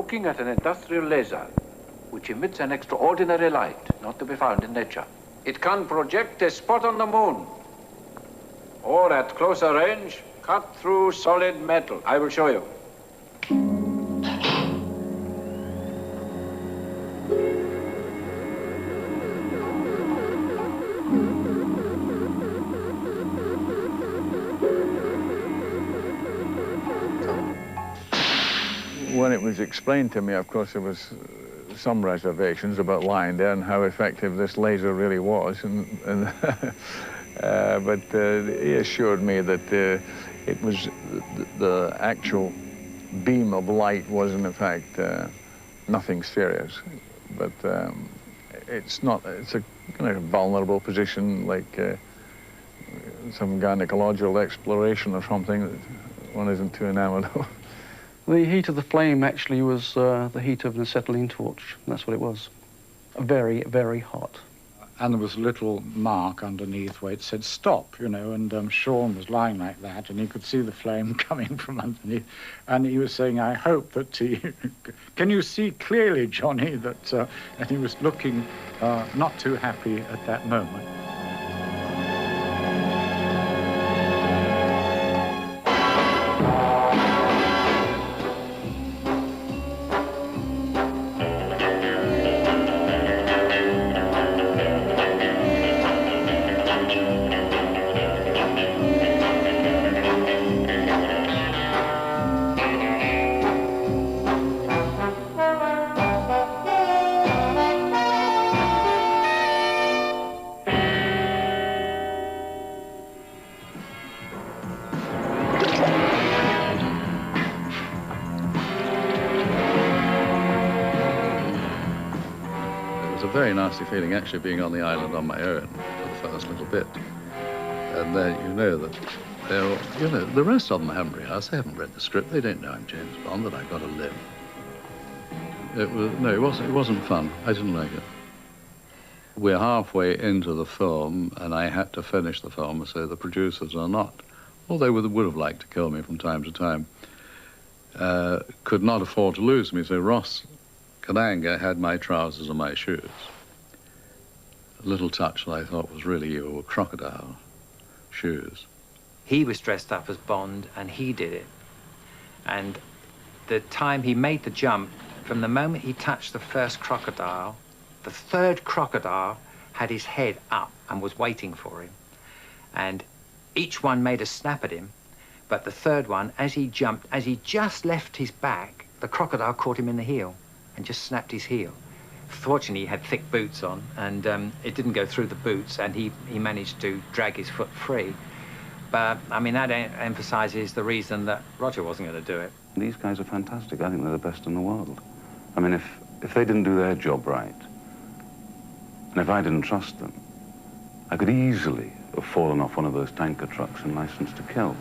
Looking at an industrial laser, which emits an extraordinary light not to be found in nature. It can project a spot on the moon, or at closer range, cut through solid metal. I will show you. When it was explained to me, of course, there was some reservations about lying there and how effective this laser really was, but he assured me that it was the actual beam of light was in effect nothing serious, but it's a kind of vulnerable position, like some gynecological exploration or something that one isn't too enamored of. The heat of the flame actually was the heat of an acetylene torch. That's what it was. Very, very hot. And there was a little mark underneath where it said stop, you know, and Sean was lying like that, and he could see the flame coming from underneath. And he was saying, I hope that can you see clearly, Johnny, that, and he was looking not too happy at that moment. Very nasty feeling actually being on the island on my own for the first little bit. And then you know that they're, you know, the rest of them haven't rehearsed, they haven't read the script, they don't know I'm James Bond, that I've got to live. It wasn't fun. I didn't like it. We're halfway into the film and I had to finish the film, so the producers are not, although they would have liked to kill me from time to time, could not afford to lose me, so Ross Kananga had my trousers and my shoes. A little touch that I thought was really your crocodile shoes. He was dressed up as Bond and he did it. And the time he made the jump, from the moment he touched the first crocodile, the third crocodile had his head up and was waiting for him. And each one made a snap at him, but the third one, as he jumped, as he just left his back, the crocodile caught him in the heel and just snapped his heel. Fortunately, he had thick boots on, and it didn't go through the boots, and he managed to drag his foot free. But, I mean, that emphasizes the reason that Roger wasn't going to do it. These guys are fantastic. I think they're the best in the world. I mean, if they didn't do their job right, and if I didn't trust them, I could easily have fallen off one of those tanker trucks and licensed to kill.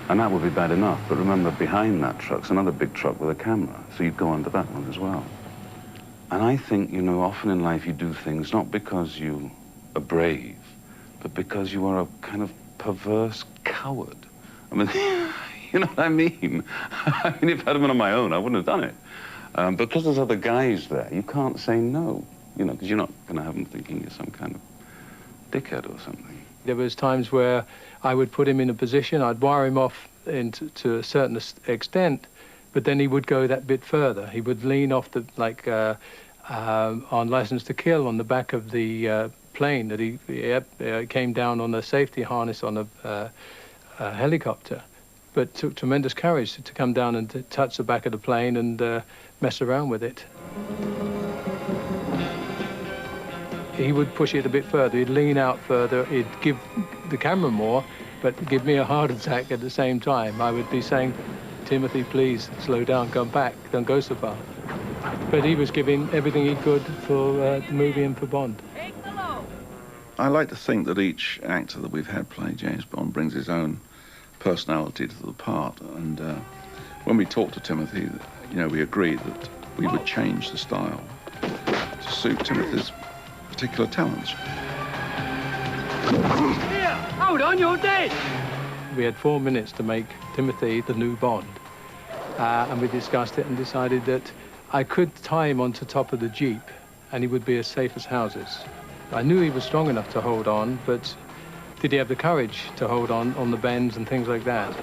And that would be bad enough, but remember, behind that truck's another big truck with a camera, so you'd go under that one as well. And I think, you know, often in life you do things not because you are brave, but because you are a kind of perverse coward. I mean, you know what I mean? I mean, if I'd been on my own, I wouldn't have done it. Because there's other guys there, you can't say no, you know, because you're not going to have them thinking you're some kind of dickhead or something. There was times where I would put him in a position, I'd wire him off to a certain extent, but then he would go that bit further. He would lean off the, like on License to Kill, on the back of the plane that he came down on a safety harness on a helicopter. But it took tremendous courage to come down and to touch the back of the plane and mess around with it. He would push it a bit further, he'd lean out further, he'd give the camera more, but give me a heart attack at the same time. I would be saying, Timothy, please, slow down, come back, don't go so far. But he was giving everything he could for the movie and for Bond. I like to think that each actor that we've had play James Bond brings his own personality to the part, and when we talked to Timothy, you know, we agreed that we would change the style to suit Timothy's particular talents. Here, hold on, you're dead! We had 4 minutes to make Timothy the new Bond. and we discussed it and decided that I could tie him onto top of the Jeep and he would be as safe as houses. I knew he was strong enough to hold on, but did he have the courage to hold on the bends and things like that?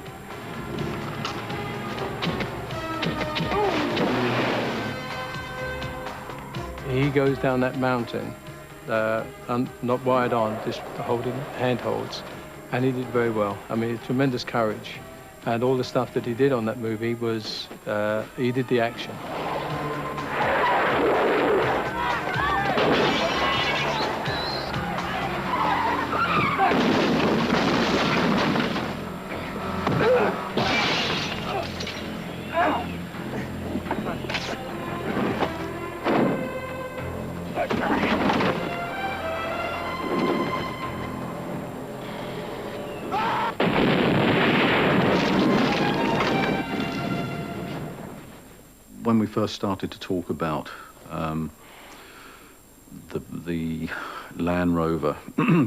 He goes down that mountain, not wired on, just holding handholds, and he did very well. I mean, tremendous courage. And all the stuff that he did on that movie was, he did the action. When we first started to talk about the Land Rover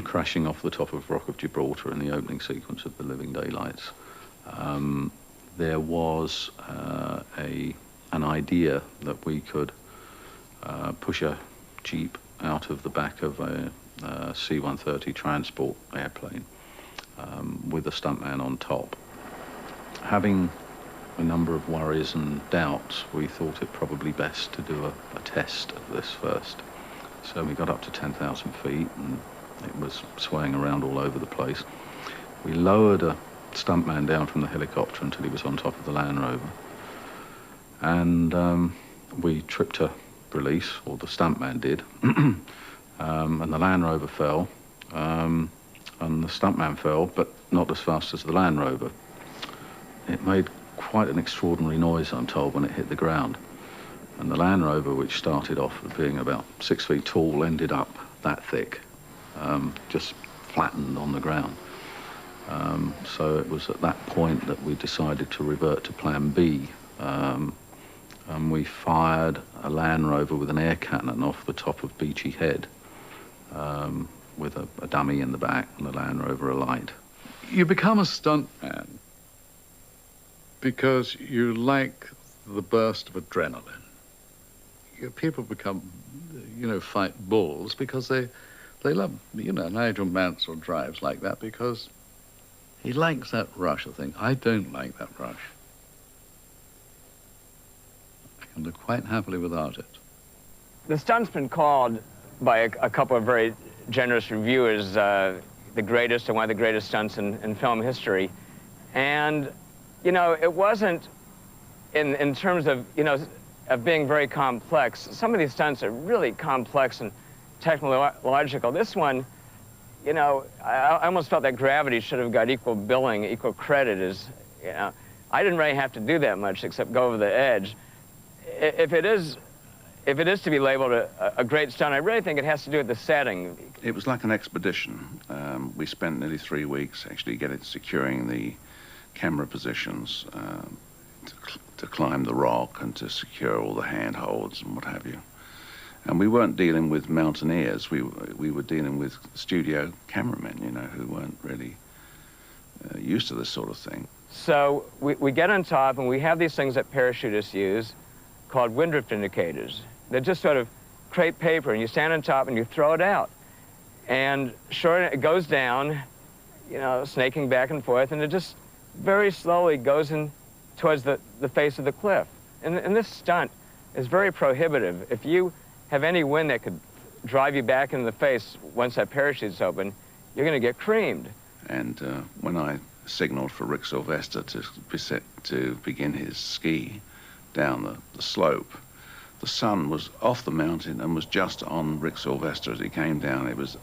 crashing off the top of Rock of Gibraltar in the opening sequence of The Living Daylights, there was an idea that we could push a Jeep out of the back of a C-130 transport airplane with a stuntman on top. Having a number of worries and doubts, we thought it probably best to do a test of this first. So we got up to 10,000 feet and it was swaying around all over the place. We lowered a stuntman down from the helicopter until he was on top of the Land Rover. And we tripped a release, or the stuntman did, and the Land Rover fell, and the stuntman fell, but not as fast as the Land Rover. It made quite an extraordinary noise, I'm told, when it hit the ground. And the Land Rover, which started off as being about 6 feet tall, ended up that thick, just flattened on the ground. So it was at that point that we decided to revert to Plan B. And we fired a Land Rover with an air cannon off the top of Beachy Head, with a dummy in the back and the Land Rover alight. You become a stuntman because you like the burst of adrenaline. People become, fight bulls because they love, Nigel Mansell drives like that because he likes that rush of thing. I don't like that rush. I can live quite happily without it. The stunt's been called by a couple of very generous reviewers the greatest and one of the greatest stunts in film history. And, it wasn't in terms of, of being very complex. Some of these stunts are really complex and technological. This one, I almost felt that Gravity should have got equal billing, equal credit as, I didn't really have to do that much except go over the edge. If it is to be labeled a great stunt, I really think it has to do with the setting. It was like an expedition. We spent nearly 3 weeks actually securing the camera positions to climb the rock and to secure all the handholds and what have you. And we weren't dealing with mountaineers. We were dealing with studio cameramen, who weren't really used to this sort of thing. So we get on top and we have these things that parachutists use called wind drift indicators. They're just sort of crepe paper, and you stand on top and you throw it out. And sure, it goes down, snaking back and forth, and it just very slowly goes in towards the face of the cliff. And this stunt is very prohibitive. If you have any wind that could drive you back in the face once that parachute's open, you're going to get creamed. And when I signaled for Rick Sylvester to begin his ski down the slope, the sun was off the mountain and was just on Rick Sylvester as he came down. It was,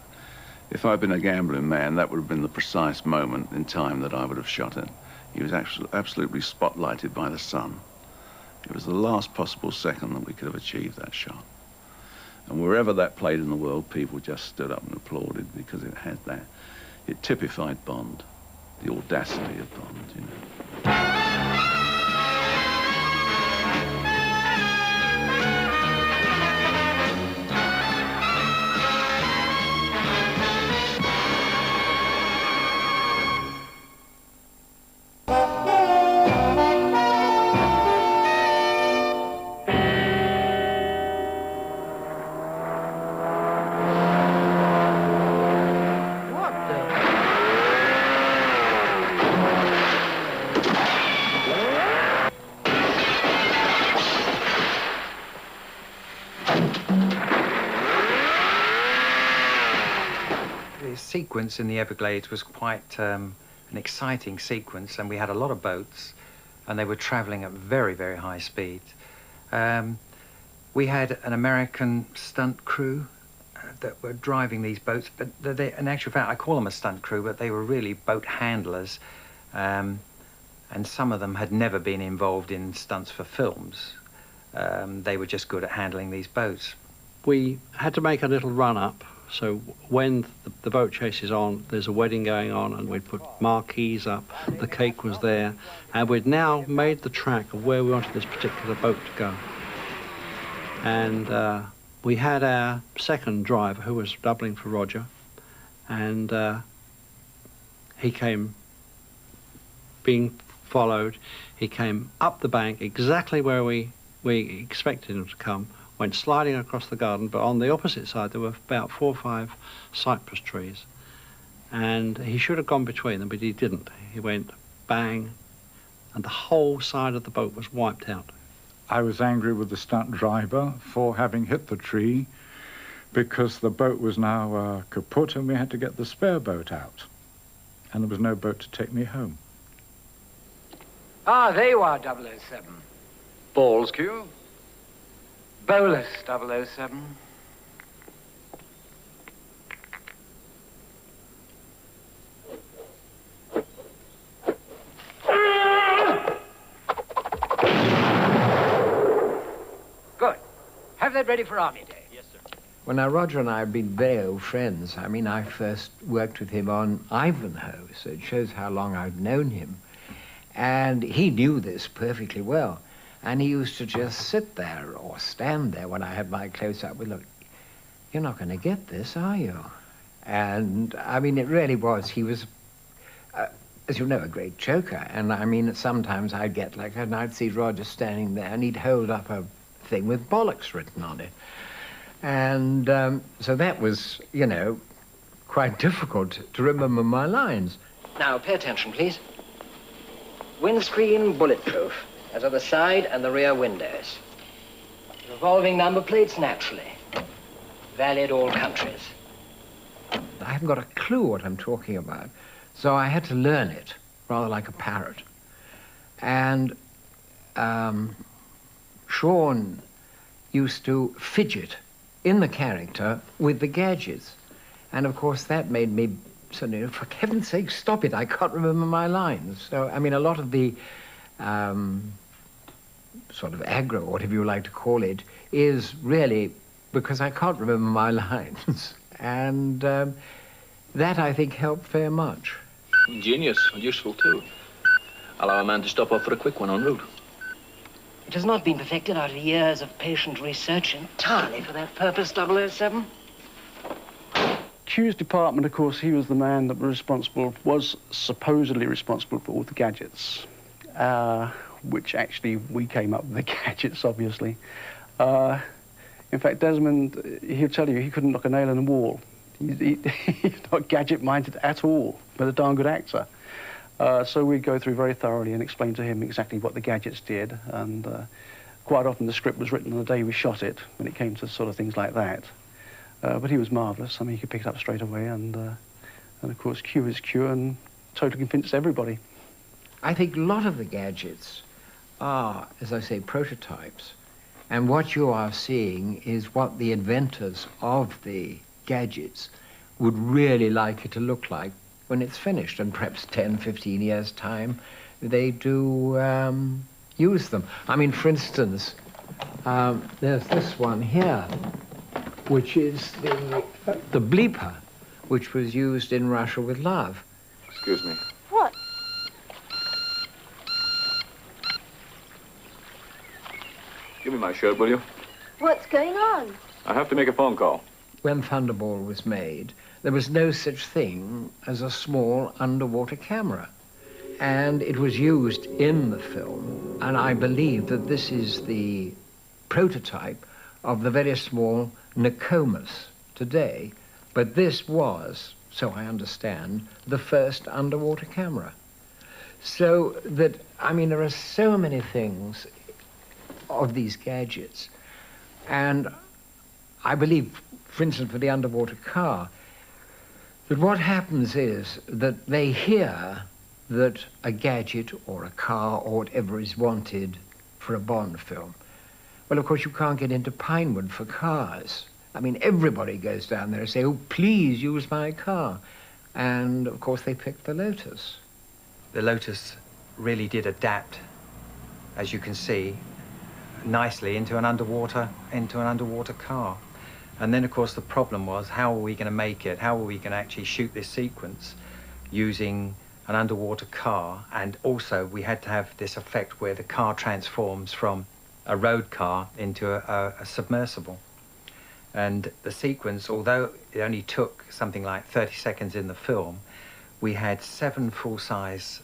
if I'd been a gambling man, that would have been the precise moment in time that I would have shot it. He was absolutely spotlighted by the sun. It was the last possible second that we could have achieved that shot. And wherever that played in the world, people just stood up and applauded because it had that. It typified Bond, the audacity of Bond, the sequence in the Everglades was quite an exciting sequence, and we had a lot of boats, and they were traveling at very, very high speed. We had an American stunt crew that were driving these boats, but in actual fact, I call them a stunt crew, but they were really boat handlers, and some of them had never been involved in stunts for films. They were just good at handling these boats. We had to make a little run-up, so when the boat chase is on, there's a wedding going on, and we'd put marquees up, the cake was there, and we'd now made the track of where we wanted this particular boat to go. And we had our second driver, who was doubling for Roger, and he came being followed. He came up the bank exactly where we expected him to come, went sliding across the garden, but on the opposite side there were about 4 or 5 cypress trees, and he should have gone between them, but he didn't. He went bang, and the whole side of the boat was wiped out. I was angry with the stunt driver for having hit the tree, because the boat was now kaput and we had to get the spare boat out, and there was no boat to take me home. Ah, there you are, 007. Balls, Q. Bolus, 007. Good. Have that ready for Army Day. Yes, sir. Well, now, Roger and I have been very old friends. I mean, I first worked with him on Ivanhoe, so it shows how long I've known him. And he knew this perfectly well. And he used to just sit there or stand there when I had my close-up with, look, you're not going to get this, are you? And, I mean, it really was. He was, as you know, a great joker. And, I mean, sometimes I'd get like, and I'd see Roger standing there, and he'd hold up a thing with bollocks written on it. And so that was, you know, quite difficult to remember my lines. Now, pay attention, please. Windscreen bulletproof, as are the side and the rear windows. Revolving number plates, naturally. Valid all countries. I haven't got a clue what I'm talking about, so I had to learn it, rather like a parrot. And Sean used to fidget in the character with the gadgets. And of course that made me suddenly, for heaven's sake, stop it, I can't remember my lines. So, I mean, a lot of the sort of aggro, whatever you like to call it, is really because I can't remember my lines. And that, I think, helped very much. Ingenious and useful, too. Allow a man to stop off for a quick one en route. It has not been perfected out of years of patient research entirely for that purpose, 007. Q's department, of course, he was the man that was supposedly responsible for all the gadgets, which actually we came up with the gadgets, obviously. In fact, Desmond, he'll tell you he couldn't knock a nail in a wall. He's not gadget-minded at all, but a darn good actor. So we'd go through very thoroughly and explain to him exactly what the gadgets did, and quite often the script was written on the day we shot it, when it came to sort of things like that. But he was marvellous. I mean, he could pick it up straight away, and of course, Q is Q, and totally convinced everybody. I think a lot of the gadgets are, as I say, prototypes. And what you are seeing is what the inventors of the gadgets would really like it to look like when it's finished. And perhaps 10, 15 years' time, they do use them. I mean, for instance, there's this one here, which is the bleeper, which was used in Russia with Love. Excuse me. What? Give me my shirt, will you? What's going on? I have to make a phone call. When Thunderball was made, there was no such thing as a small underwater camera. And it was used in the film, and I believe that this is the prototype of the very small Nokomis today. But this was, so I understand, the first underwater camera. So that, I mean, there are so many things of these gadgets. And I believe, for instance, for the underwater car, But what happens is that they hear that a gadget or a car or whatever is wanted for a Bond film. Well, of course, you can't get into Pinewood for cars. I mean, everybody goes down there and say, oh, please use my car. And, of course, they picked the Lotus. The Lotus really did adapt, as you can see, nicely into an underwater car. And then, of course, the problem was, how are we going to make it? How are we going to actually shoot this sequence using an underwater car? And also, we had to have this effect where the car transforms from a road car into a submersible. And the sequence, although it only took something like 30 seconds in the film, we had 7 full-size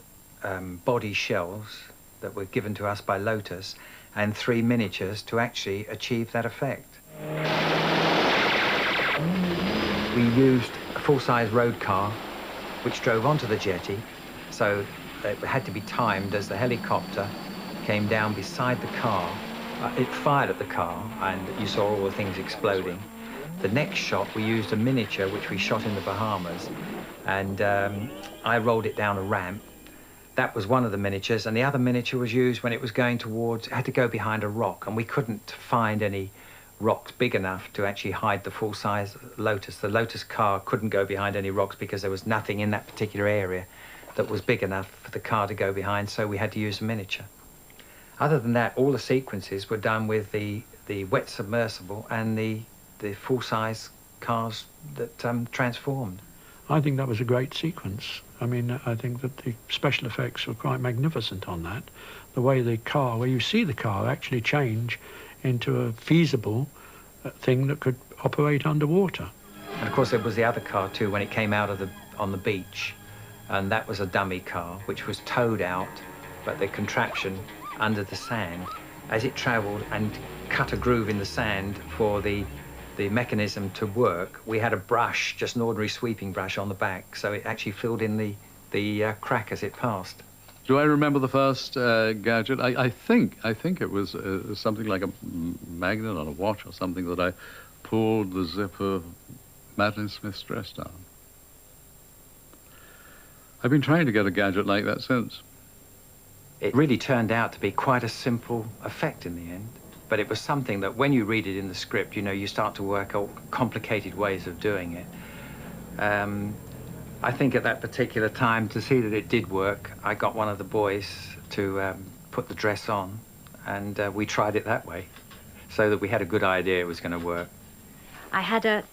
body shells that were given to us by Lotus and 3 miniatures to actually achieve that effect. We used a full-size road car which drove onto the jetty, so it had to be timed as the helicopter came down beside the car. It fired at the car and you saw all the things exploding. The next shot we used a miniature which we shot in the Bahamas, and I rolled it down a ramp. That was one of the miniatures, and the other miniature was used when it was going towards, it had to go behind a rock, and we couldn't find any rocks big enough to actually hide the full-size Lotus. The Lotus car couldn't go behind any rocks because there was nothing in that particular area that was big enough for the car to go behind, so we had to use a miniature. Other than that, all the sequences were done with the wet submersible and the full-size cars that transformed. I think that was a great sequence. I mean, I think that the special effects were quite magnificent on that. The way the car, where you see the car actually change into a feasible thing that could operate underwater. And of course there was the other car too when it came out of on the beach, and that was a dummy car which was towed out, but the contraption under the sand, as it travelled and cut a groove in the sand for the mechanism to work, we had a brush, just an ordinary sweeping brush on the back, so it actually filled in the crack as it passed. Do I remember the first gadget? I think it was something like a magnet on a watch or something that I pulled the zip of Madeline Smith's dress down. I've been trying to get a gadget like that since. It really turned out to be quite a simple effect in the end, but it was something that when you read it in the script, you know, you start to work out complicated ways of doing it. I think at that particular time, to see that it did work, I got one of the boys to put the dress on, and we tried it that way, so that we had a good idea it was going to work. I had a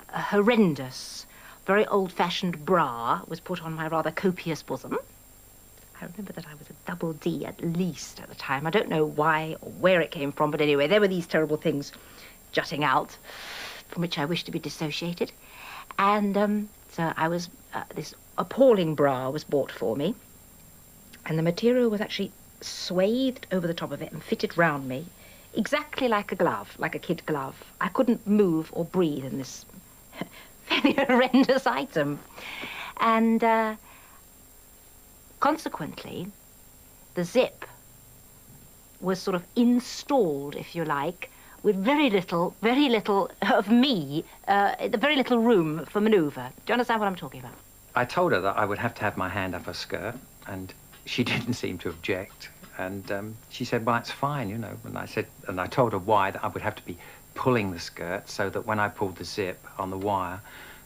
horrendous, very old-fashioned bra was put on my rather copious bosom. I remember that I was a double D at least at the time. I don't know why or where it came from, but anyway, there were these terrible things jutting out from which I wished to be dissociated. And so I was, this appalling bra was bought for me, and the material was actually swathed over the top of it and fitted round me, exactly like a glove, like a kid glove. I couldn't move or breathe in this very horrendous item. And consequently, the zip was sort of installed, if you like, with very little of me, very little room for manoeuvre. Do you understand what I'm talking about? I told her that I would have to have my hand up her skirt, and she didn't seem to object. And she said, well, it's fine, you know. And I told her why, that I would have to be pulling the skirt so that when I pulled the zip on the wire,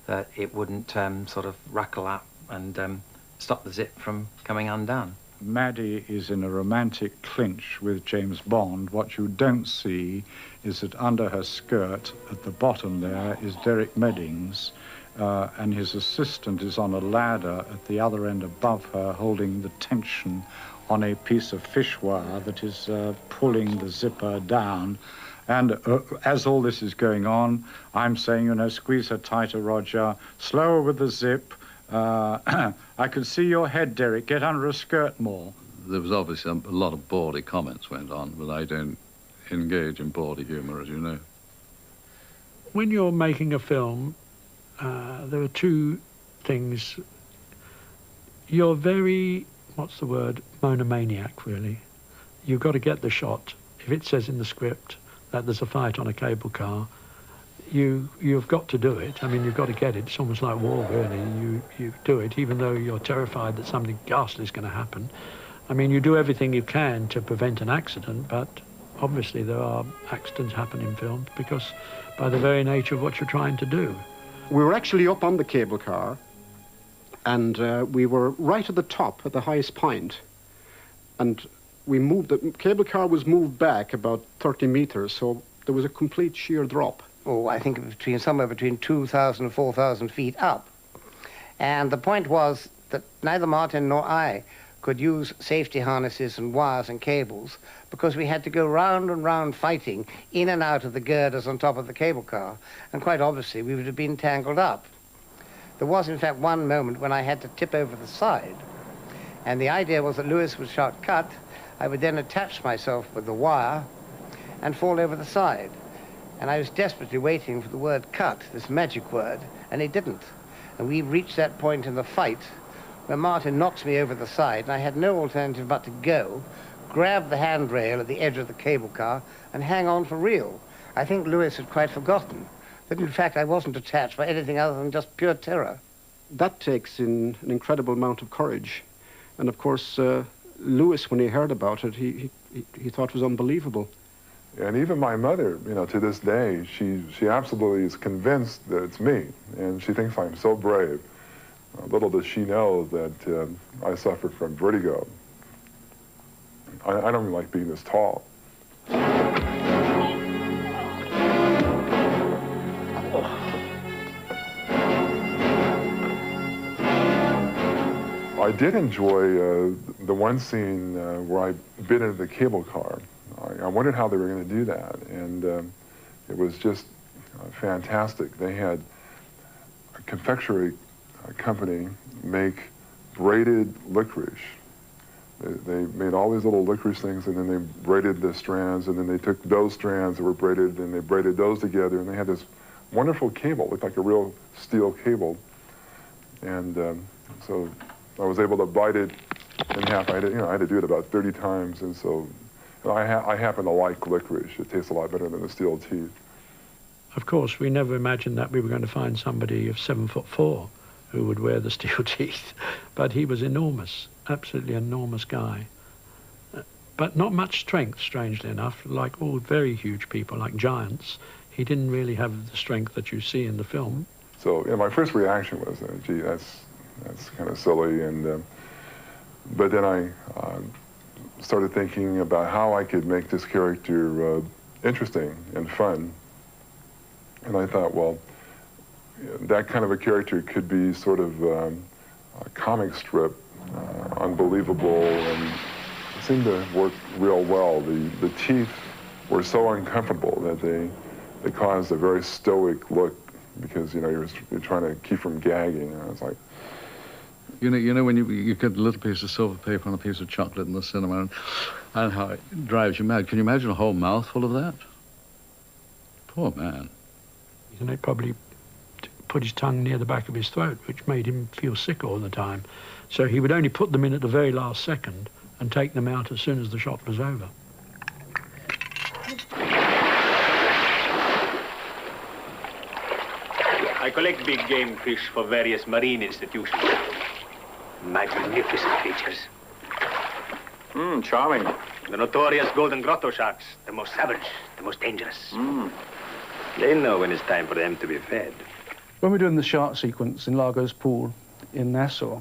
that it wouldn't sort of ruckle up and stop the zip from coming undone. Maddie is in a romantic clinch with James Bond. What you don't see is that under her skirt, at the bottom there, is Derek Meddings, and his assistant is on a ladder at the other end above her, holding the tension on a piece of fish wire that is pulling the zipper down. And as all this is going on, I'm saying, you know, squeeze her tighter, Roger, slower with the zip. I could see your head, Derek. Get under a skirt more. There was obviously a lot of bawdy comments went on, but I don't engage in bawdy humour, as you know. When you're making a film, there are two things. You're very, what's the word, monomaniac, really. You've got to get the shot. If it says in the script that there's a fight on a cable car, you've got to do it. I mean, you've got to get it. It's almost like war, really. You do it, even though you're terrified that something ghastly is going to happen. I mean, you do everything you can to prevent an accident, but obviously there are accidents happen in films because by the very nature of what you're trying to do. We were actually up on the cable car, and we were right at the top, at the highest point, and we moved, the cable car was moved back about 30 meters, so there was a complete sheer drop. Oh, I think somewhere between 2,000 and 4,000 feet up. And the point was that neither Martin nor I could use safety harnesses and wires and cables because we had to go round and round fighting in and out of the girders on top of the cable car. And quite obviously, we would have been tangled up. There was, in fact, one moment when I had to tip over the side. And the idea was that Lewis would shout cut. I would then attach myself with the wire and fall over the side. And I was desperately waiting for the word cut, this magic word, and it didn't. And we reached that point in the fight where Martin knocks me over the side, and I had no alternative but to go, grab the handrail at the edge of the cable car, and hang on for real. I think Lewis had quite forgotten that, in fact, I wasn't attached by anything other than just pure terror. That takes in an incredible amount of courage. And, of course, Lewis, when he heard about it, he thought it was unbelievable. And even my mother, you know, to this day, she absolutely is convinced that it's me, and she thinks I'm so brave. Little does she know that I suffer from vertigo. I don't even like being this tall. I did enjoy the one scene where I bit into the cable car. I wondered how they were going to do that, and it was just fantastic. They had a confectionery company make braided licorice. They made all these little licorice things, and then they braided the strands, and then they took those strands that were braided, and they braided those together, and they had this wonderful cable. It looked like a real steel cable. And so I was able to bite it in half. I had to do it about 30 times, and so I happen to like licorice. It tastes a lot better than the steel teeth. Of course, we never imagined that we were going to find somebody of 7'4" who would wear the steel teeth, but he was enormous, absolutely enormous guy. But not much strength, strangely enough. Like all very huge people, like giants, he didn't really have the strength that you see in the film. So my first reaction was, gee, that's kind of silly, and but then I started thinking about how I could make this character interesting and fun. And I thought, well, that kind of a character could be sort of a comic strip, unbelievable, and it seemed to work real well. The teeth were so uncomfortable that they caused a very stoic look because, you're trying to keep from gagging. And I was like, You know when you get a little piece of silver paper on a piece of chocolate in the cinema and how it drives you mad. Can you imagine a whole mouthful of that? Poor man. And it probably put his tongue near the back of his throat, which made him feel sick all the time. So he would only put them in at the very last second and take them out as soon as the shot was over. I collect big game fish for various marine institutions. Magnificent creatures. Charming. The notorious golden grotto sharks, the most savage, the most dangerous. They know when it's time for them to be fed. When we're doing the shark sequence in Largo's Pool in Nassau,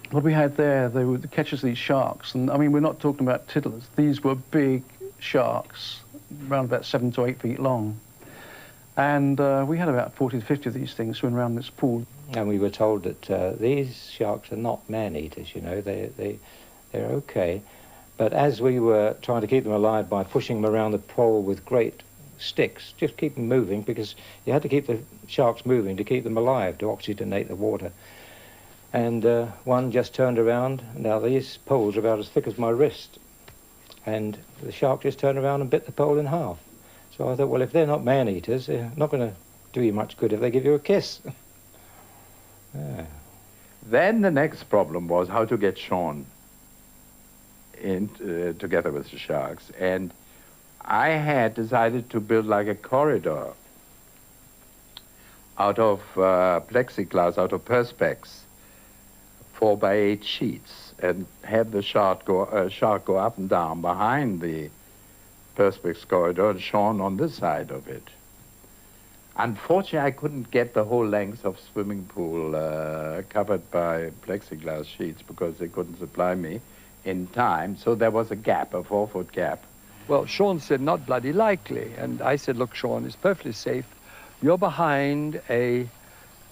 what we had there, they were the catches of these sharks, and I mean, we're not talking about tiddlers. These were big sharks, around about 7 to 8 feet long. And we had about 40 to 50 of these things swimming around this pool. And we were told that these sharks are not man-eaters, they're okay. But as we were trying to keep them alive by pushing them around the pole with great sticks, just keep them moving, because you had to keep the sharks moving to keep them alive, to oxygenate the water. And one just turned around. Now these poles are about as thick as my wrist. And the shark just turned around and bit the pole in half. So I thought, well, if they're not man-eaters, they're not going to do you much good if they give you a kiss. Yeah. Then the next problem was how to get Sean in together with the sharks. And I had decided to build like a corridor out of plexiglass, out of perspex, 4x8 sheets, and had the shark go up and down behind the perspex corridor and Sean on this side of it. Unfortunately, I couldn't get the whole length of swimming pool covered by plexiglass sheets because they couldn't supply me in time, so there was a gap, a 4-foot gap. Well, Sean said, not bloody likely. And I said, look, Sean, it's perfectly safe. You're behind a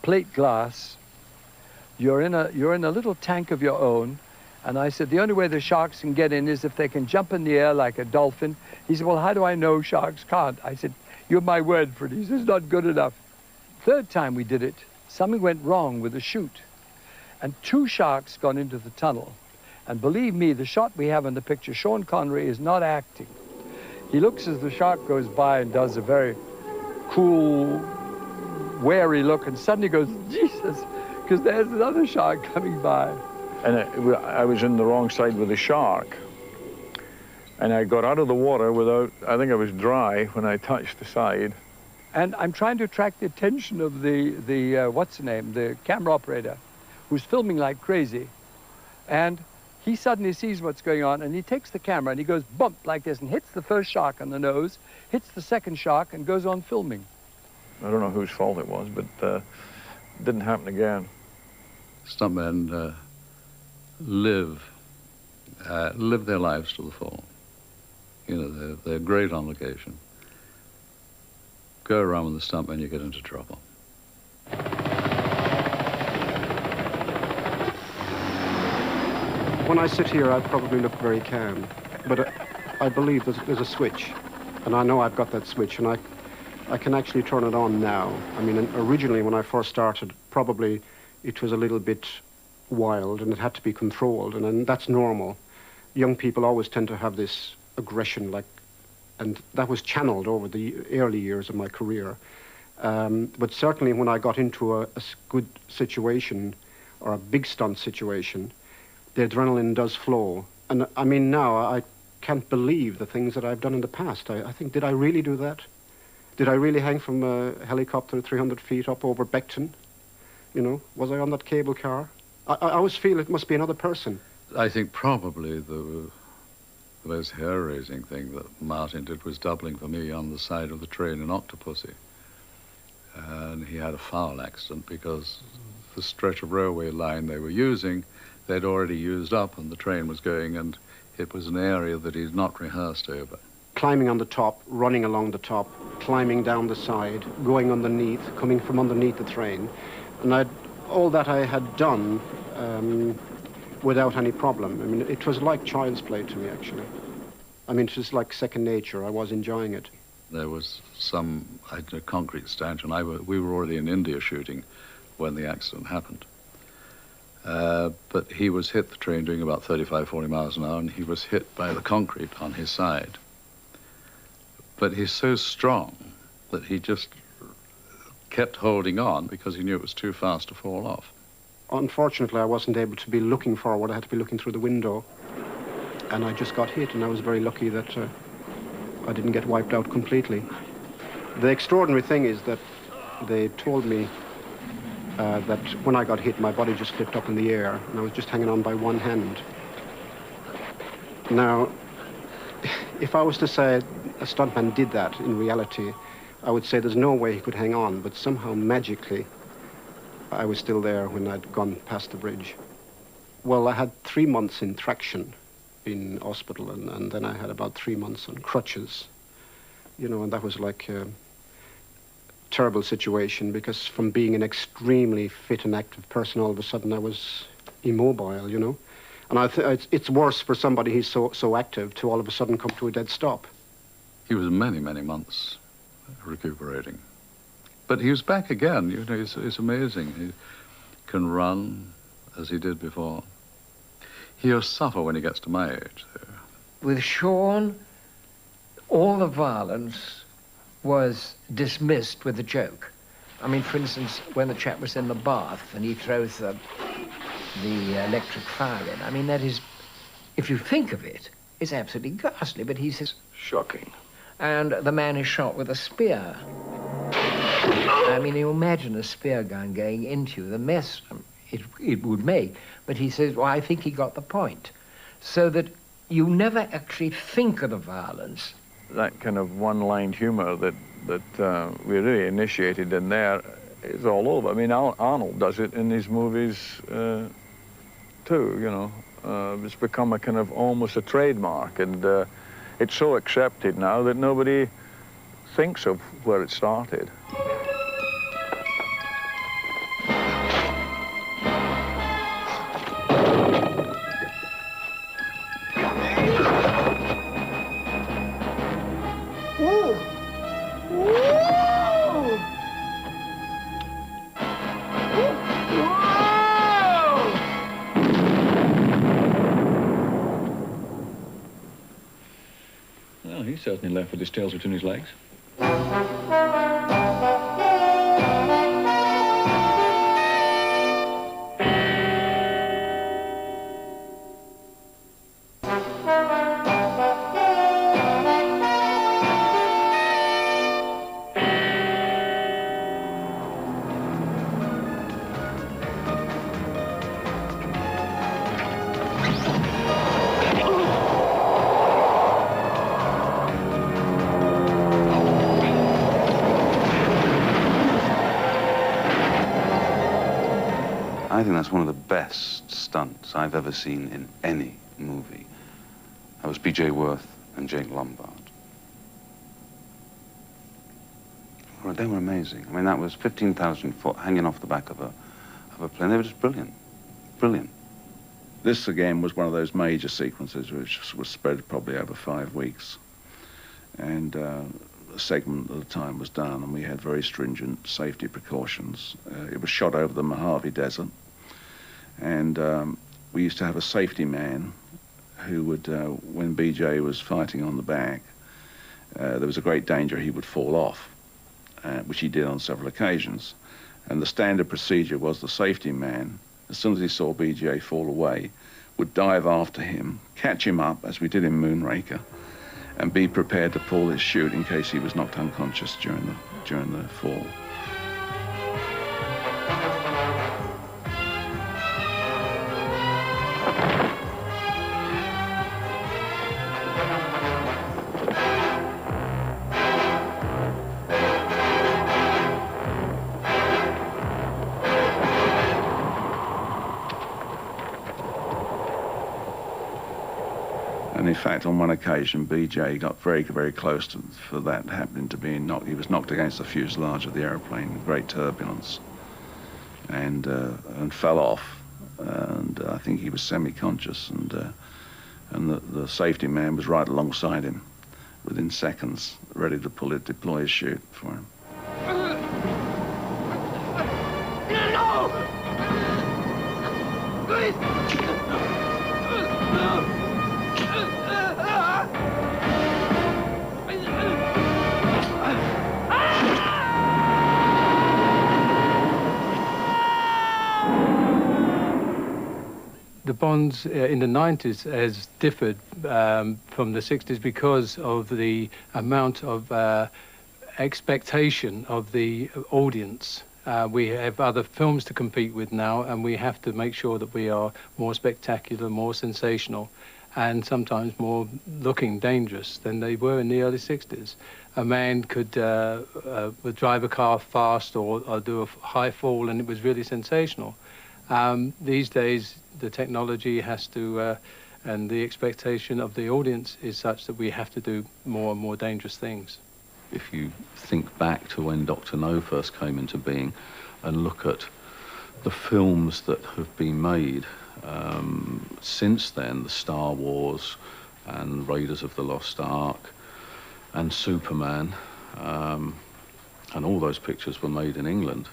plate glass. You're in a little tank of your own. And I said, the only way the sharks can get in is if they can jump in the air like a dolphin. He said, well, how do I know sharks can't? I said, you're my word for it. He says, not good enough. Third time we did it, something went wrong with the chute. And 2 sharks got into the tunnel. And believe me, the shot we have in the picture, Sean Connery is not acting. He looks as the shark goes by and does a very cool, wary look, and suddenly goes, Jesus, because there's another shark coming by. And I was in the wrong side with the shark. And I got out of the water without, I think I was dry when I touched the side. And I'm trying to attract the attention of the what's the name, the camera operator, who's filming like crazy. And he suddenly sees what's going on, and he takes the camera and he goes bump like this and hits the first shark on the nose, hits the second shark, and goes on filming. I don't know whose fault it was, but it didn't happen again. Stuntmen live their lives to the full. You know, they're great on location. Go around with the stuntmen, you get into trouble. When I sit here, I probably look very calm, but I believe there's a switch, and I know I've got that switch, and I can actually turn it on now. I mean, originally when I first started, probably it was a little bit wild, and it had to be controlled, and that's normal. Young people always tend to have this aggression, and that was channeled over the early years of my career. But certainly when I got into a good situation, or a big stunt situation, the adrenaline does flow. And I mean, now I can't believe the things that I've done in the past. I think, did I really do that? Did I really hang from a helicopter 300 feet up over Beckton? You know, was I on that cable car? I always feel it must be another person. I think probably the most hair-raising thing that Martin did was doubling for me on the side of the train in Octopussy. And he had a foul accident because the stretch of railway line they were using, they'd already used up, and the train was going, and it was an area that he'd not rehearsed over. Climbing on the top, running along the top, climbing down the side, going underneath, coming from underneath the train. And all that I had done without any problem. I mean, it was like child's play to me, actually. I mean, it was like second nature. I was enjoying it. There was a concrete stanchion. We were already in India shooting when the accident happened. But he was hit, the train doing about 35, 40 miles an hour, and he was hit by the concrete on his side. But he's so strong that he just kept holding on because he knew it was too fast to fall off. Unfortunately, I wasn't able to be looking forward. I had to be looking through the window. And I just got hit, and I was very lucky that I didn't get wiped out completely. The extraordinary thing is that they told me that when I got hit, my body just flipped up in the air, and I was just hanging on by one hand. Now, if I was to say a stuntman did that in reality, I would say there's no way he could hang on, but somehow magically, I was still there when I'd gone past the bridge. Well, I had 3 months in traction in hospital, and then I had about 3 months on crutches, you know, and that was like a terrible situation, because from being an extremely fit and active person, all of a sudden I was immobile, you know. And it's worse for somebody who's so active to all of a sudden come to a dead stop. He was many, many months recuperating. But he was back again, you know, it's amazing. He can run as he did before. He'll suffer when he gets to my age, though. With Sean, all the violence was dismissed with a joke. I mean, for instance, when the chap was in the bath and he throws the electric fire in, I mean, that is, if you think of it, it's absolutely ghastly, but he says... Shocking. And the man is shot with a spear. I mean, you imagine a spear gun going into you, the mess it would make. But he says, well, I think he got the point. So that you never actually think of the violence. That kind of one-line humour that we really initiated in there is all over. I mean, Arnold does it in his movies too, you know. It's become a kind of almost a trademark, and it's so accepted now that nobody thinks of where it started. Well, he's certainly left with his tails between his legs. I think that's one of the best stunts I've ever seen in any movie. That was B.J. Worth and Jake Lombard. Well, they were amazing. I mean, that was 15,000 foot hanging off the back of a plane. They were just brilliant. Brilliant. This, again, was one of those major sequences which was spread probably over 5 weeks. And a segment at a time was done, and we had very stringent safety precautions. It was shot over the Mojave Desert, and we used to have a safety man who would, when BJ was fighting on the back, there was a great danger he would fall off, which he did on several occasions. And the standard procedure was the safety man, as soon as he saw BJ fall away, would dive after him, catch him up, as we did in Moonraker, and be prepared to pull his chute in case he was knocked unconscious during the fall. And in fact, on one occasion, BJ got very, very close to, for that happening to being knocked. He was knocked against the fuselage of the aeroplane, great turbulence, and fell off. And I think he was semi-conscious, and the safety man was right alongside him, within seconds, ready to deploy his chute for him. No! Please! No! The Bonds in the 90s has differed from the 60s because of the amount of expectation of the audience. We have other films to compete with now, and we have to make sure that we are more spectacular, more sensational, and sometimes more looking dangerous than they were in the early 60s. A man could drive a car fast or do a high fall, and it was really sensational. These days, the technology has to, and the expectation of the audience is such that we have to do more and more dangerous things. If you think back to when Dr. No first came into being and look at the films that have been made since then, the Star Wars and Raiders of the Lost Ark and Superman, and all those pictures were made in England,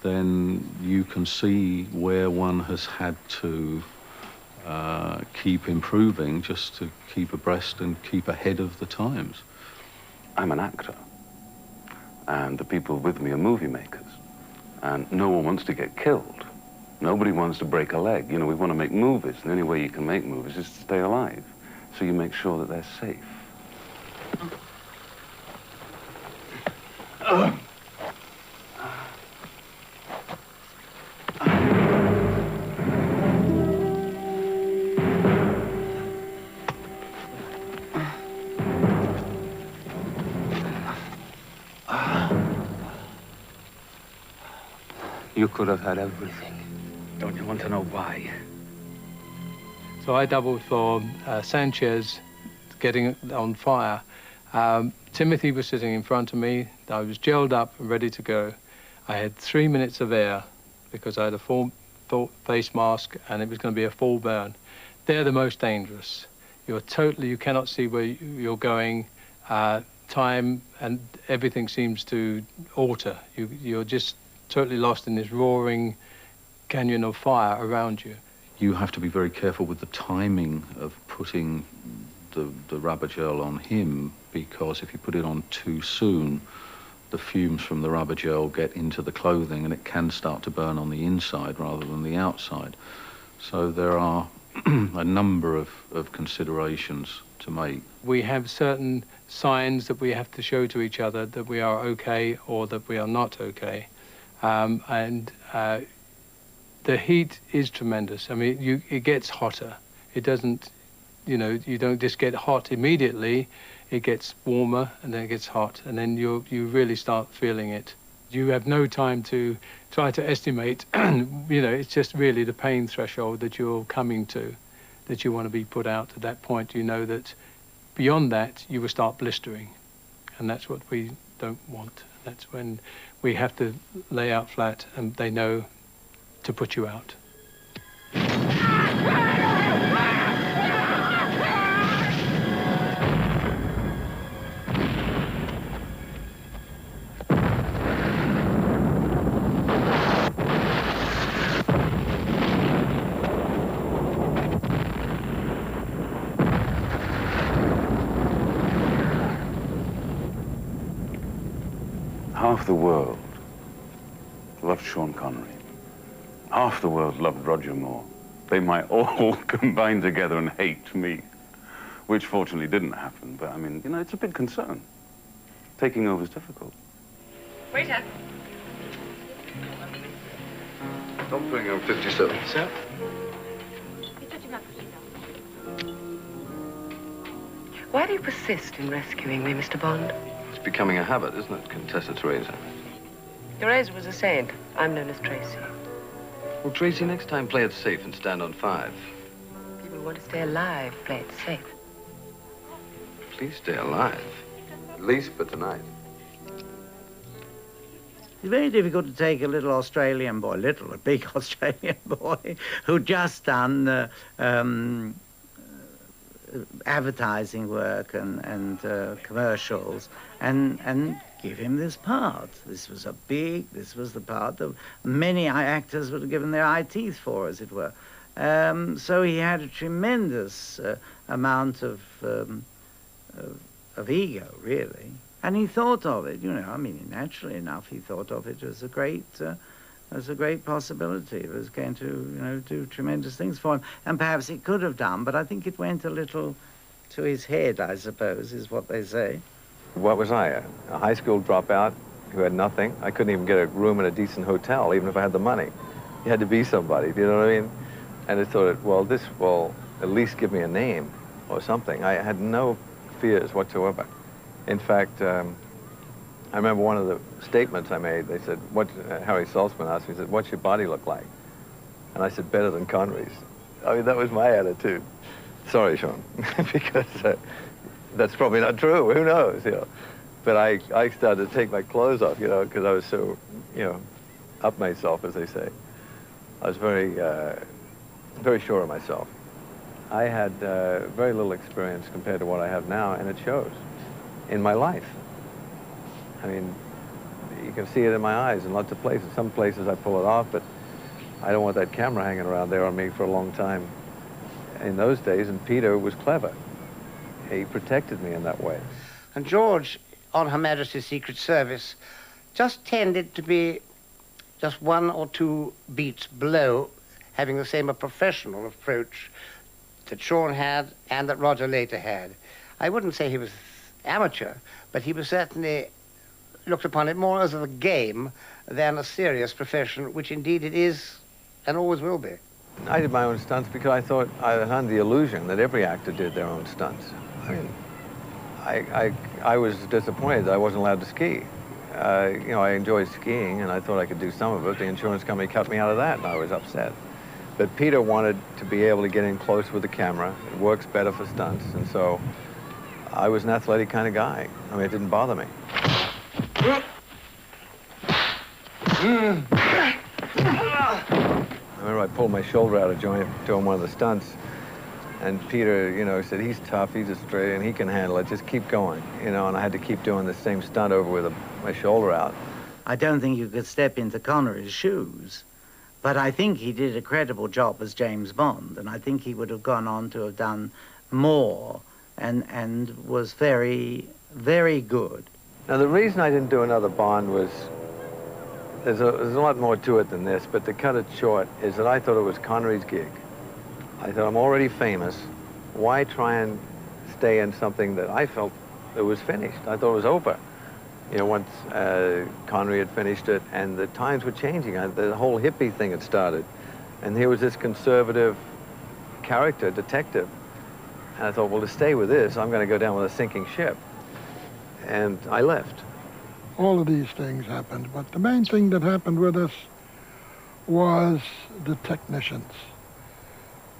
then you can see where one has had to keep improving just to keep abreast and keep ahead of the times. I'm an actor, and the people with me are movie makers, and no one wants to get killed. Nobody wants to break a leg. You know, we want to make movies, and the only way you can make movies is to stay alive. So you make sure that they're safe. You could have had everything. Don't you want to know why? So I doubled for Sanchez getting on fire. Timothy was sitting in front of me. I was gelled up and ready to go. I had 3 minutes of air because I had a full face mask and it was going to be a full burn. They're the most dangerous. You cannot see where you're going. Time and everything seems to alter. You're just totally lost in this roaring canyon of fire around you. You have to be very careful with the timing of putting the rubber gel on him, because if you put it on too soon, the fumes from the rubber gel get into the clothing and it can start to burn on the inside rather than the outside. So there are a number of considerations to make. We have certain signs that we have to show to each other that we are okay or that we are not okay. The heat is tremendous. I mean, it gets hotter. It doesn't, you don't just get hot immediately. It gets warmer and then it gets hot, and then you really start feeling it. You have no time to try to estimate. It's just really the pain threshold that you're coming to, that you want to be put out. At that point, you know that beyond that, you will start blistering, and that's what we don't want. That's when we have to lay out flat, and they know to put you out. Half the world loved Sean Connery. Half the world loved Roger Moore. They might all combine together and hate me, which fortunately didn't happen. But I mean, it's a big concern. Taking over is difficult. Waiter. Don't bring out 57. Sir? Why do you persist in rescuing me, Mr. Bond? It's becoming a habit, isn't it, Contessa Teresa? Teresa was a saint. I'm known as Tracy. Well, Tracy, next time play it safe and stand on 5. People who want to stay alive play it safe. Please stay alive. At least for tonight. It's very difficult to take a little Australian boy, a big Australian boy, who'd just done advertising work and commercials, and give him this part. This was the part that many actors would have given their eye teeth for, as it were. So he had a tremendous amount of ego, really. And he thought of it, naturally enough, he thought of it as a great possibility. It was going to, do tremendous things for him. And perhaps it could have done, but I think it went a little to his head, I suppose, is what they say. What was I, a high school dropout who had nothing? I couldn't even get a room in a decent hotel, even if I had the money. You had to be somebody, do you know what I mean? And I thought, well, this will at least give me a name or something. I had no fears whatsoever. In fact, I remember one of the statements I made, they said, Harry Saltzman asked me, he said, what's your body look like? And I said, better than Connery's. I mean, that was my attitude. Sorry, Sean, because that's probably not true, who knows, But I started to take my clothes off, because I was so, up myself, as they say. I was very, very sure of myself. I had very little experience compared to what I have now, and it shows in my life. I mean, you can see it in my eyes in lots of places. Some places I pull it off, but I don't want that camera hanging around there on me for a long time. In those days, and Peter was clever. He protected me in that way. And George, on Her Majesty's Secret Service, just tended to be just 1 or 2 beats below, having the same professional approach that Sean had and that Roger later had. I wouldn't say he was amateur, but he was certainly looked upon it more as a game than a serious profession, which indeed it is and always will be. I did my own stunts because I thought I was under the illusion that every actor did their own stunts. I mean, I was disappointed that I wasn't allowed to ski. You know, I enjoyed skiing and I thought I could do some of it. The insurance company cut me out of that and I was upset. But Peter wanted to be able to get in close with the camera. It works better for stunts, and so I was an athletic kind of guy. I mean, it didn't bother me. I remember I pulled my shoulder out of joint doing one of the stunts, and Peter, you know, said, he's tough, he's Australian, he can handle it, just keep going, you know, and I had to keep doing the same stunt over with my shoulder out. I don't think you could step into Connery's shoes, but I think he did a credible job as James Bond, and I think he would have gone on to have done more and was very, very good. Now, the reason I didn't do another Bond was, there's a lot more to it than this, but to cut it short, is that I thought it was Connery's gig. I thought, I'm already famous. Why try and stay in something that I felt it was finished? I thought it was over. You know, once Connery had finished it, and the times were changing. The whole hippie thing had started. And here was this conservative character, detective. And I thought, well, to stay with this, I'm going to go down with a sinking ship. And I left. All of these things happened, but the main thing that happened with us was the technicians.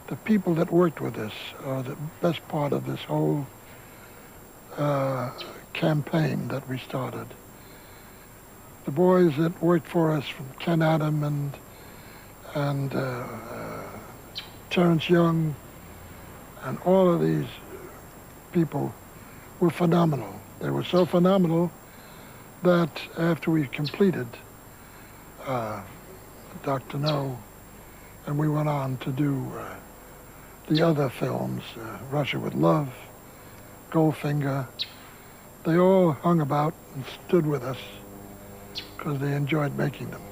The people that worked with us are the best part of this whole campaign that we started. The boys that worked for us, from Ken Adam and Terrence Young, and all of these people were phenomenal. They were so phenomenal that after we completed Dr. No, and we went on to do the other films, Russia with Love, Goldfinger, they all hung about and stood with us because they enjoyed making them.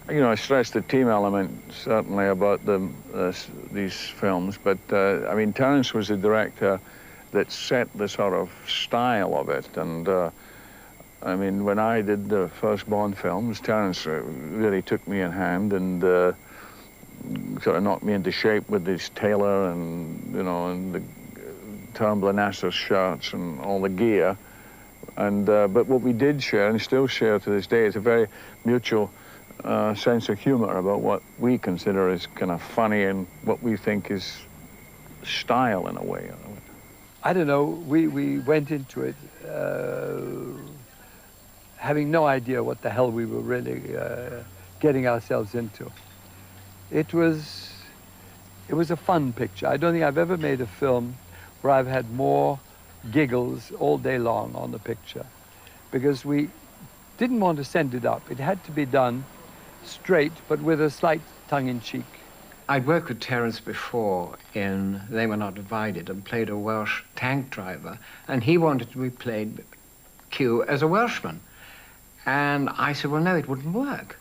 You know, I stressed the team element, certainly, about these films, but, I mean, Terrence was the director that set the sort of style of it, and, I mean, when I did the first Bond films, Terrence really took me in hand and sort of knocked me into shape with his tailor and, you know, and the Turnbull Nasser shirts and all the gear. And, but what we did share, and still share to this day, is a very mutual sense of humor about what we consider as kind of funny and what we think is style in a way. I don't know, we went into it having no idea what the hell we were really getting ourselves into. It was a fun picture. I don't think I've ever made a film where I've had more giggles all day long on the picture, because we didn't want to send it up. It had to be done straight, but with a slight tongue-in-cheek. I'd worked with Terence before in They Were Not Divided and played a Welsh tank driver, and he wanted to be played Q as a Welshman. And I said, well, no, it wouldn't work.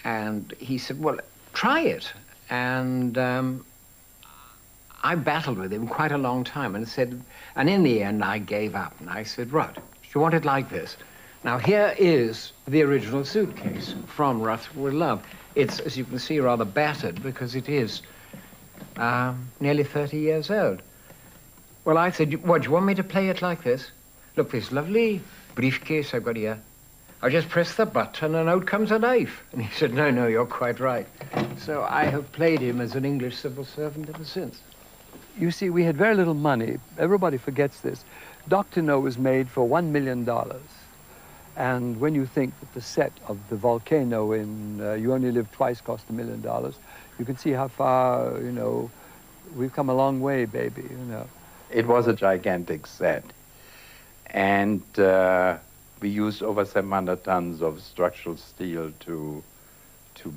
And he said, well, try it. And I battled with him quite a long time and said, and in the end I gave up. And I said, right, you want it like this. Now here is the original suitcase from Russia with Love. It's, as you can see, rather battered because it is nearly 30 years old. Well, I said, what, do you want me to play it like this? Look, this lovely briefcase I've got here. I just press the button and out comes a knife. And he said, no, no, you're quite right. So I have played him as an English civil servant ever since. You see, we had very little money. Everybody forgets this. Dr. No was made for $1 million. And when you think that the set of the volcano in You Only Live Twice cost $1 million, you can see how far, you know, we've come a long way, baby, you know. It was a gigantic set. And we used over 700 tons of structural steel to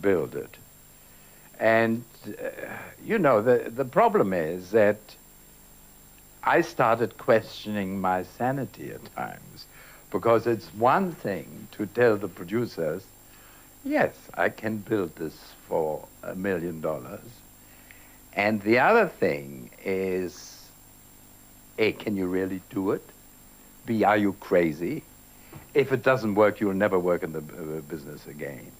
build it. And, you know, the problem is that I started questioning my sanity at times, because it's one thing to tell the producers, yes, I can build this for $1 million. And the other thing is, A, can you really do it? B, are you crazy? if it doesn't work, you'll never work in the business again.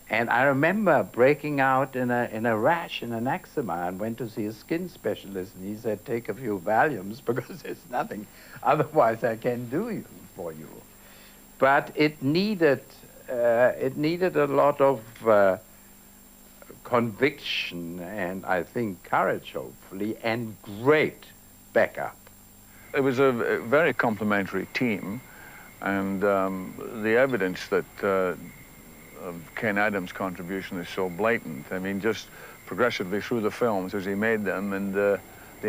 And I remember breaking out in a rash, in an eczema, and went to see a skin specialist, and he said, take a few Valiums because there's nothing otherwise I can do for you. But it needed a lot of conviction and, I think, courage, hopefully, and great backup. It was a very complimentary team, and the evidence that of Ken Adams' contribution is so blatant. I mean, just progressively through the films as he made them, and the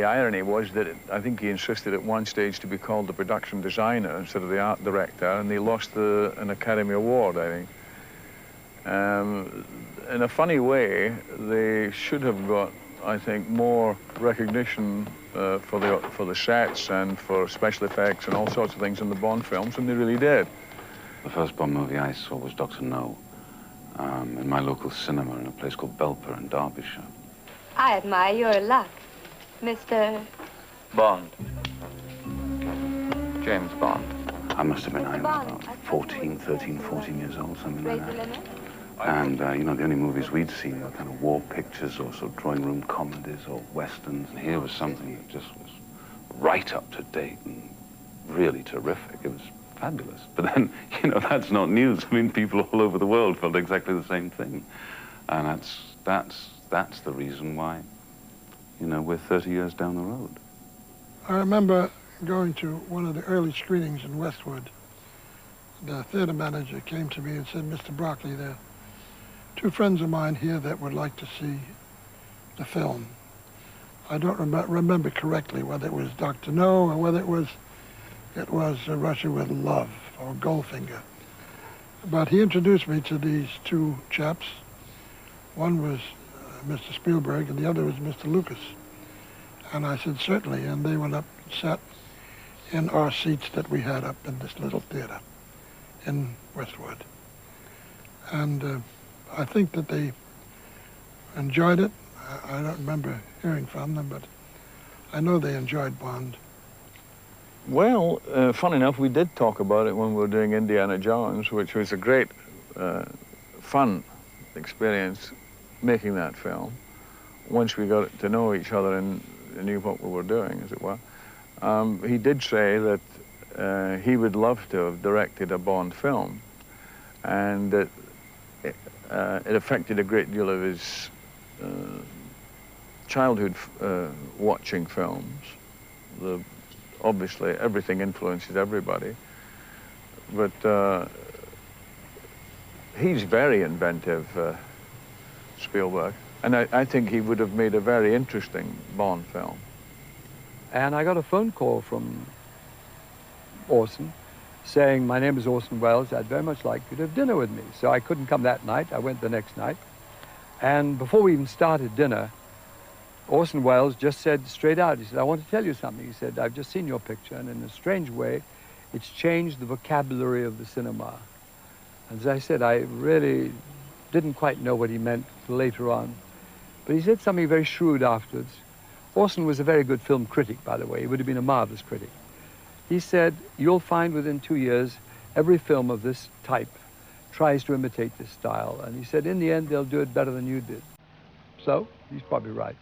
irony was that I think he insisted at one stage to be called the production designer instead of the art director, and he lost an Academy Award, I think. In a funny way, they should have got, I think, more recognition for the sets and for special effects and all sorts of things in the Bond films than they really did. The first Bond movie I saw was Dr. No, in my local cinema in a place called Belper in Derbyshire. I admire your luck, Mr. Bond. James Bond. I must have been, I don't know, about 13, 14 years old, something like that. And, you know, the only movies we'd seen were kind of war pictures or sort of drawing room comedies or westerns. And here was something that just was right up to date and really terrific. It was fabulous. But then, you know, that's not news. I mean, people all over the world felt exactly the same thing. And that's the reason why, you know, we're 30 years down the road. I remember going to one of the early screenings in Westwood. The theater manager came to me and said, Mr. Broccoli, there are two friends of mine here that would like to see the film. I don't remember correctly whether it was Dr. No or whether it was Russia with Love or Goldfinger. But he introduced me to these two chaps. One was Mr. Spielberg and the other was Mr. Lucas. And I said, certainly, and they went up and sat in our seats that we had up in this little theater in Westwood. And I think that they enjoyed it. I don't remember hearing from them, but I know they enjoyed Bond. Well, fun enough, we did talk about it when we were doing Indiana Jones, which was a great, fun experience making that film. Once we got to know each other and knew what we were doing, as it were. He did say that he would love to have directed a Bond film, and that it affected a great deal of his childhood watching films. Obviously, everything influences everybody, but he's very inventive, Spielberg, and I think he would have made a very interesting Bond film. And I got a phone call from Orson saying, my name is Orson Welles, I'd very much like you to have dinner with me. So I couldn't come that night, I went the next night. And before we even started dinner, Orson Welles just said straight out, he said, I want to tell you something. He said, I've just seen your picture, and in a strange way, it's changed the vocabulary of the cinema. And as I said, I really didn't quite know what he meant later on. But he said something very shrewd afterwards. Orson was a very good film critic, by the way. He would have been a marvelous critic. He said, you'll find within 2 years, every film of this type tries to imitate this style. And he said, in the end, they'll do it better than you did. So, he's probably right.